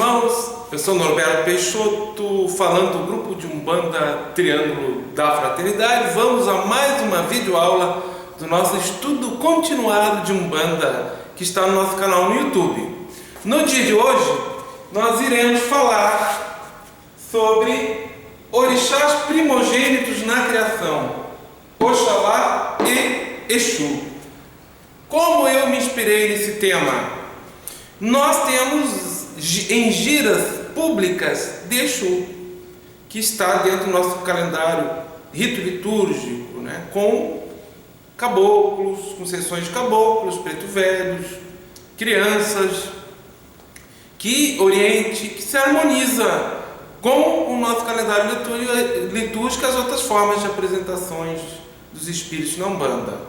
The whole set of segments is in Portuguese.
irmãos, eu sou Norberto Peixoto, falando do grupo de Umbanda Triângulo da Fraternidade. Vamos a mais uma videoaula do nosso estudo continuado de Umbanda, que está no nosso canal no YouTube. No dia de hoje, nós iremos falar sobre orixás primogênitos na criação, Oxalá e Exu. Como eu me inspirei nesse tema? Nós temos em giras públicas de Exu, que está dentro do nosso calendário rito litúrgico, com caboclos, com sessões de caboclos, preto velhos, crianças, que oriente, que se harmoniza com o nosso calendário litúrgico e as outras formas de apresentações dos espíritos na Umbanda.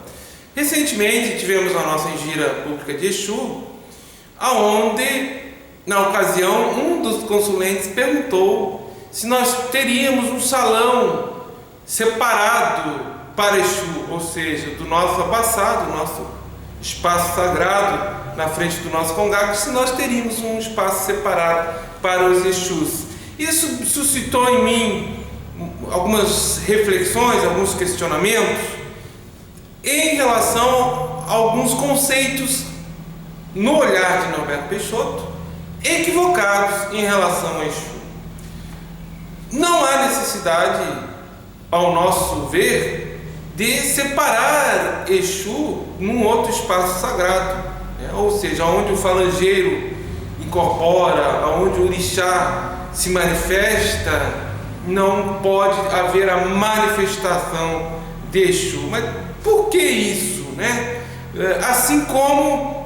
Recentemente tivemos a nossa gira pública de Exu, aonde, na ocasião, um dos consulentes perguntou se nós teríamos um salão separado para Exu, ou seja, do nosso abaçado, do nosso espaço sagrado na frente do nosso congado, se nós teríamos um espaço separado para os Exus. Isso suscitou em mim algumas reflexões, alguns questionamentos em relação a alguns conceitos no olhar de Norberto Peixoto, equivocados em relação a Exu. Não há necessidade, ao nosso ver, de separar Exu num outro espaço sagrado, ou seja, onde o falangeiro incorpora, onde o orixá se manifesta, não pode haver a manifestação de Exu. Mas por que isso, Assim como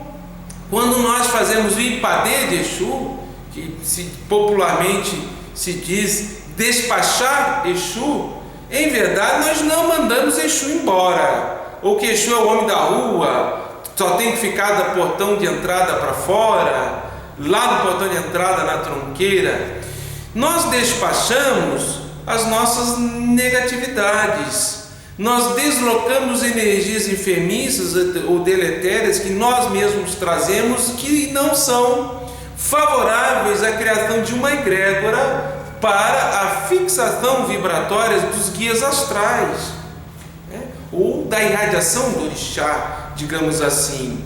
quando nós fazemos o Ipadê de Exu, que popularmente se diz despachar Exu, em verdade nós não mandamos Exu embora, ou que Exu é o homem da rua, só tem que ficar do portão de entrada para fora, lá no portão de entrada na tronqueira. Nós despachamos as nossas negatividades. Nós deslocamos energias enfermiças ou deletérias que nós mesmos trazemos, que não são favoráveis à criação de uma egrégora para a fixação vibratória dos guias astrais, ou da irradiação do orixá, digamos assim.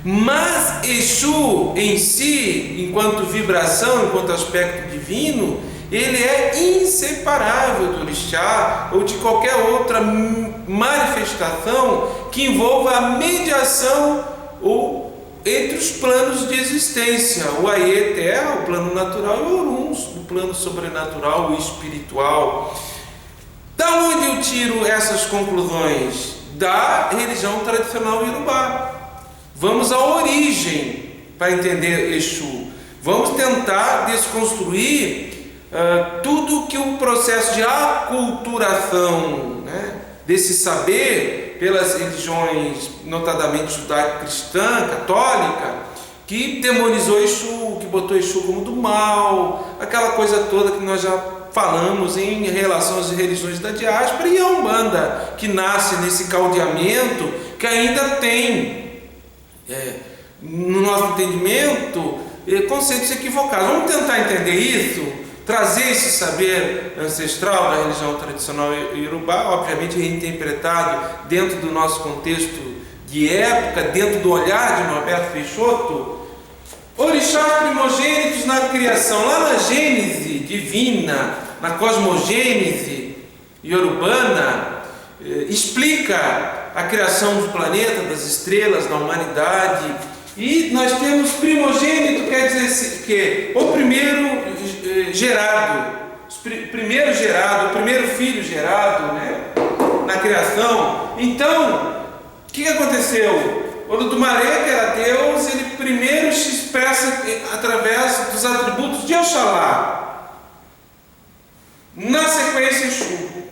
Mas Exu em si, enquanto vibração, enquanto aspecto divino, ele é inseparável do orixá ou de qualquer outra manifestação que envolva a mediação entre os planos de existência, o Aie, terra, o plano natural, e o Oruns, o plano sobrenatural, o espiritual. Da onde eu tiro essas conclusões? Da religião tradicional iorubá. Vamos à origem para entender Exu. Vamos tentar desconstruir tudo que o processo de aculturação desse saber pelas religiões, notadamente judaico-cristã, católica, que demonizou Exu, que botou Exu como do mal, aquela coisa toda que nós já falamos em relação às religiões da diáspora, e a Umbanda, que nasce nesse caldeamento, que ainda tem, no nosso entendimento, conceitos equivocados. Vamos tentar entender isso? Trazer esse saber ancestral da religião tradicional iorubá, obviamente reinterpretado dentro do nosso contexto de época, dentro do olhar de Norberto Peixoto. Orixás primogênitos na criação, lá na Gênese divina, na cosmogênese iorubana, explica a criação do planeta, das estrelas, da humanidade. E nós temos primogênito, quer dizer que o primeiro gerado, o primeiro filho gerado, na criação. Então, o que aconteceu? O Odumaré, que era Deus, ele primeiro se expressa através dos atributos de Oxalá. Na sequência, Exu.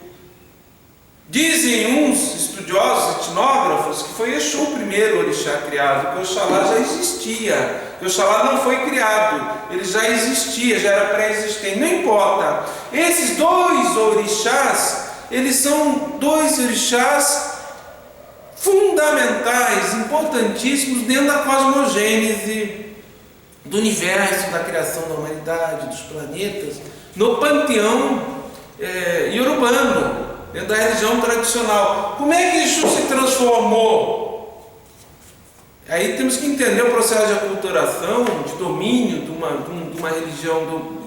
Dizem uns estudiosos, etnógrafos, que foi Exu o primeiro orixá criado, que Oxalá já existia, que Oxalá não foi criado, ele já existia, já era pré-existente, não importa. Esses dois orixás, eles são dois orixás fundamentais, importantíssimos dentro da cosmogênese do universo, da criação da humanidade, dos planetas, no panteão iorubano, dentro da religião tradicional. Como é que Exu se transformou? Aí temos que entender o processo de aculturação, de domínio de uma religião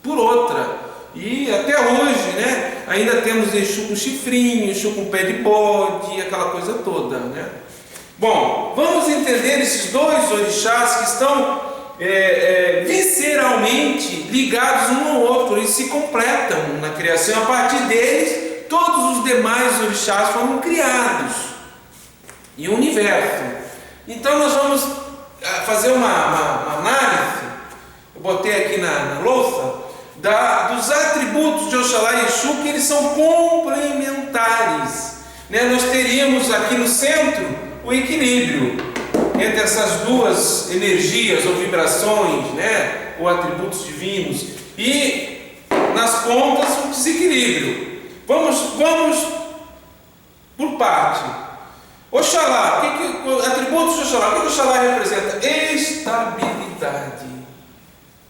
por outra. E até hoje, né, ainda temos Exu com chifrinho, Exu com pé de bode, aquela coisa toda, né? Bom, vamos entender esses dois orixás que estão visceralmente ligados um ao outro e se completam na criação. A partir deles, todos os demais orixás foram criados e o universo. Então nós vamos fazer uma análise. Eu botei aqui na louça dos atributos de Oxalá e Exu, que eles são complementares, né? Nós teríamos aqui no centro o equilíbrio entre essas duas energias ou vibrações, né? Ou atributos divinos, e nas pontas o desequilíbrio. Vamos por parte. Oxalá, atributos de Oxalá, o que Oxalá representa? Estabilidade.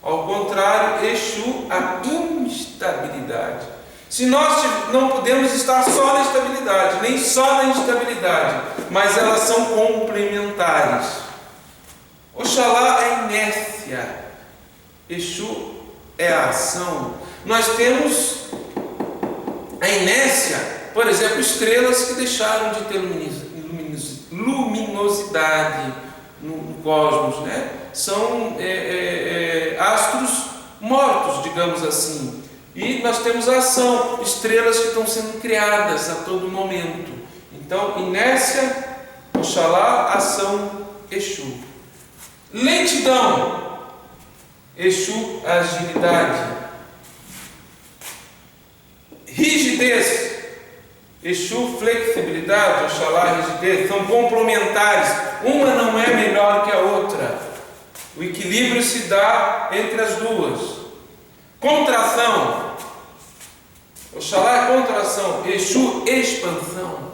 Ao contrário, Exu, a instabilidade. Se nós não podemos estar só na estabilidade, nem só na instabilidade, mas elas são complementares. Oxalá é a inércia, Exu é a ação. Nós temos a inércia, por exemplo, estrelas que deixaram de ter luminosidade no cosmos, né? São astros mortos, digamos assim. E nós temos a ação, estrelas que estão sendo criadas a todo momento. Então, inércia, Oxalá, ação, Exu. Lentidão, Exu, agilidade. Rigidez, Exu, flexibilidade, Oxalá, rigidez. São complementares, uma não é melhor que a outra. O equilíbrio se dá entre as duas. Contração, Oxalá é contração, Exu, expansão.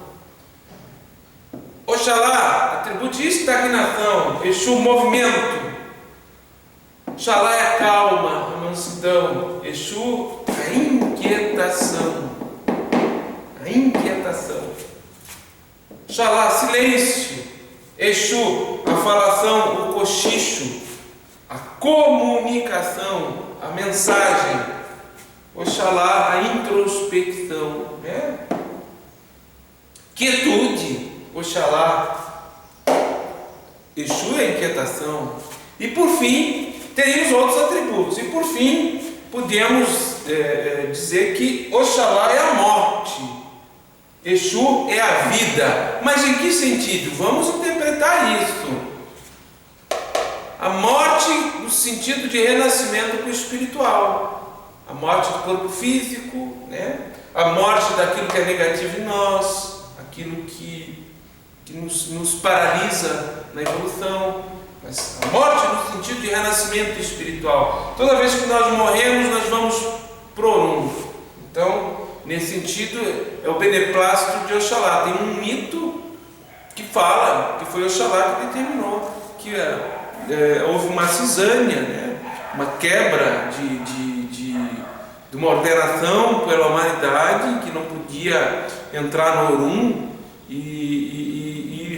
Oxalá, atributo de estagnação, Exu, movimento. Oxalá é a calma, a mansidão, Exu, a inquietação. A inquietação. Oxalá, silêncio, Exu, a falação, o cochicho, a comunicação, a mensagem. Oxalá, a introspecção, né? Quietude, Oxalá, Exu é a inquietação. E por fim, teríamos outros atributos. E por fim, podemos dizer que Oxalá é a morte, Exu é a vida. Mas em que sentido? Vamos interpretar isso. A morte no sentido de renascimento para o espiritual. A morte do corpo físico, né? A morte daquilo que é negativo em nós, aquilo que nos paralisa na evolução. Mas a morte no sentido de renascimento espiritual. Toda vez que nós morremos, nós vamos pro Orum. Então, nesse sentido, é o beneplácito de Oxalá. Tem um mito que fala que foi Oxalá que determinou que houve uma cisânia, né? Uma quebra de uma ordenação pela humanidade, que não podia entrar no Orum e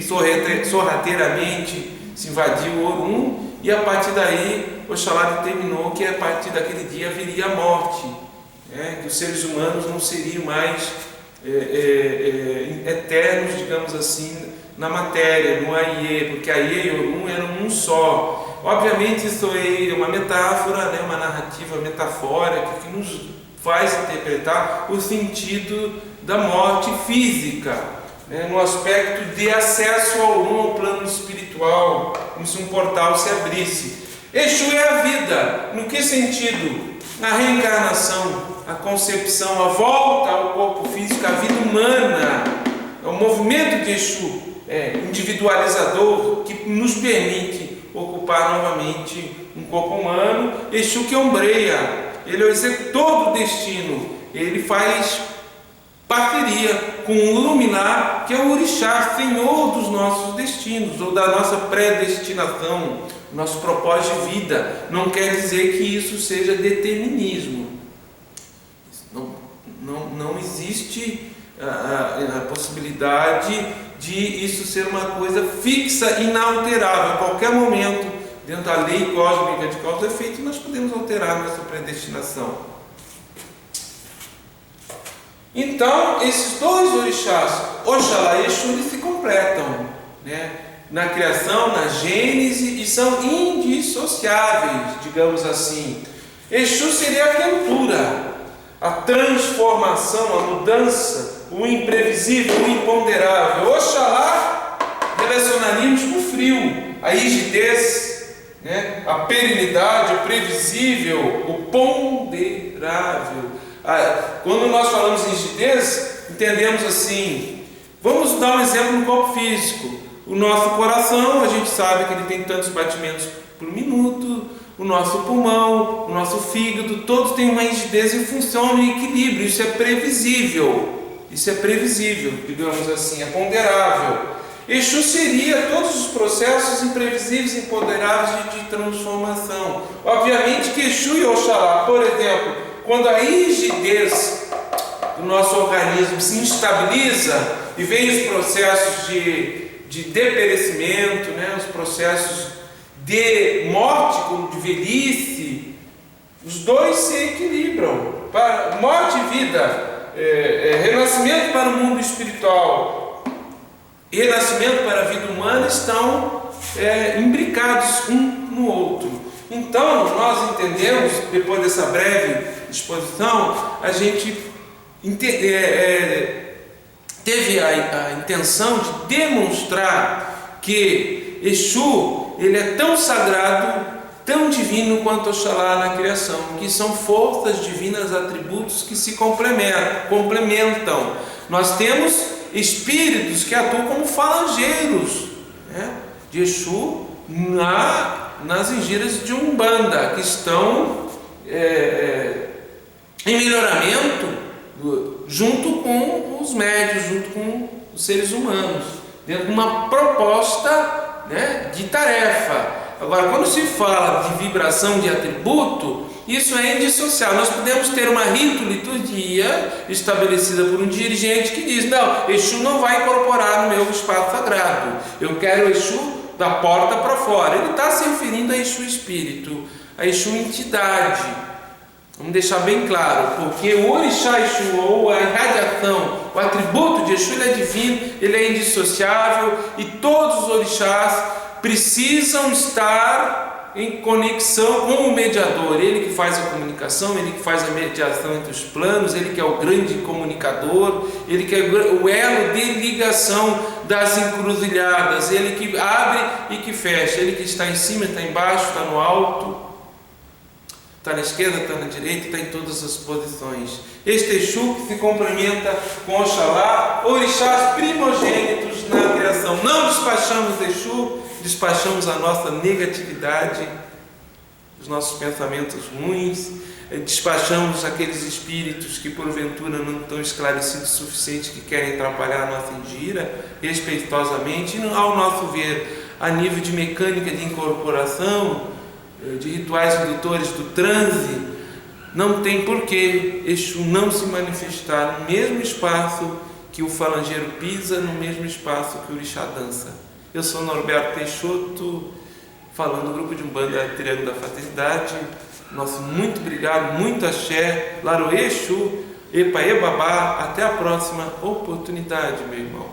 sorrateiramente se invadiu o Orum, e a partir daí Oxalá determinou que a partir daquele dia viria a morte, né? Que os seres humanos não seriam mais eternos, digamos assim, na matéria, no Aie, porque Aie e Orum eram um só. Obviamente isso é uma metáfora, né? Uma narrativa metafórica que nos faz interpretar o sentido da morte física, né? No aspecto de acesso ao Orum, ao plano espiritual, como se um portal se abrisse. Exu é a vida. No que sentido? A reencarnação, a concepção, a volta ao corpo físico, a vida humana. É o movimento de Exu individualizador que nos permite ocupar novamente um corpo humano. Exu que ombreia, ele é o executor do destino, ele faz parceria com o Luminar, que é o orixá, senhor dos nossos destinos, ou da nossa predestinação, nosso propósito de vida. Não quer dizer que isso seja determinismo. Não existe a possibilidade de isso ser uma coisa fixa, inalterável. A qualquer momento, dentro da lei cósmica de causa e efeito, nós podemos alterar nossa predestinação. Então, esses dois orixás, Oxalá e Exu, eles se completam, né? Na criação, na gênese, e são indissociáveis, digamos assim. Exu seria a quentura, a transformação, a mudança, o imprevisível, o imponderável. Oxalá relacionaríamos com o frio, a rigidez, né? A perenidade, o previsível, o ponderável. Quando nós falamos em rigidez, entendemos assim. Vamos dar um exemplo no corpo físico. O nosso coração, a gente sabe que ele tem tantos batimentos por minuto. O nosso pulmão, o nosso fígado, todos têm uma rigidez e funcionam em equilíbrio. Isso é previsível. Isso é previsível, digamos assim, é ponderável. Exu seria todos os processos imprevisíveis e imponderáveis de transformação. Obviamente que Exu e Oxalá, por exemplo, quando a rigidez do nosso organismo se instabiliza e vem os processos de deperecimento, né, os processos de morte, como de velhice, os dois se equilibram. Para morte e vida, renascimento para o mundo espiritual e renascimento para a vida humana estão imbricados um no outro. Então, nós entendemos, depois dessa breve exposição, a gente teve a intenção de demonstrar que Exu, ele é tão sagrado, tão divino quanto Oxalá na criação, que são forças divinas, atributos que se complementam. Nós temos espíritos que atuam como falangeiros, né, de Exu nas engiras de Umbanda, que estão em melhoramento junto com os médios, junto com os seres humanos, dentro de uma proposta, né, de tarefa. Agora, quando se fala de vibração de atributo, isso é indissociável. Nós podemos ter uma liturgia estabelecida por um dirigente que diz: não, Exu não vai incorporar no meu espaço sagrado, eu quero Exu da porta para fora. Ele está se referindo a Exu espírito, a Exu entidade. Vamos deixar bem claro, porque o orixá Exu, ou a irradiação, o atributo de Exu, ele é divino, ele é indissociável, e todos os orixás precisam estar em conexão com o mediador. Ele que faz a comunicação, ele que faz a mediação entre os planos, ele que é o grande comunicador, ele que é o elo de ligação das encruzilhadas, ele que abre e que fecha, ele que está em cima, está embaixo, está no alto, está na esquerda, está na direita, está em todas as posições. Este Exu que se complementa com Oxalá, orixás primogênitos na criação. Não despachamos Exu, despachamos a nossa negatividade, os nossos pensamentos ruins, despachamos aqueles espíritos que porventura não estão esclarecidos o suficiente, que querem atrapalhar a nossa engira, respeitosamente, e ao nosso ver, a nível de mecânica de incorporação, de rituais indutores do transe, não tem porquê Exu não se manifestar no mesmo espaço que o falangeiro pisa, no mesmo espaço que o orixá dança. Eu sou Norberto Peixoto, falando do grupo de Umbanda Triângulo da Fraternidade. Nosso muito obrigado, muito axé, Laroê Exu, Epa Ebabá, até a próxima oportunidade, meu irmão.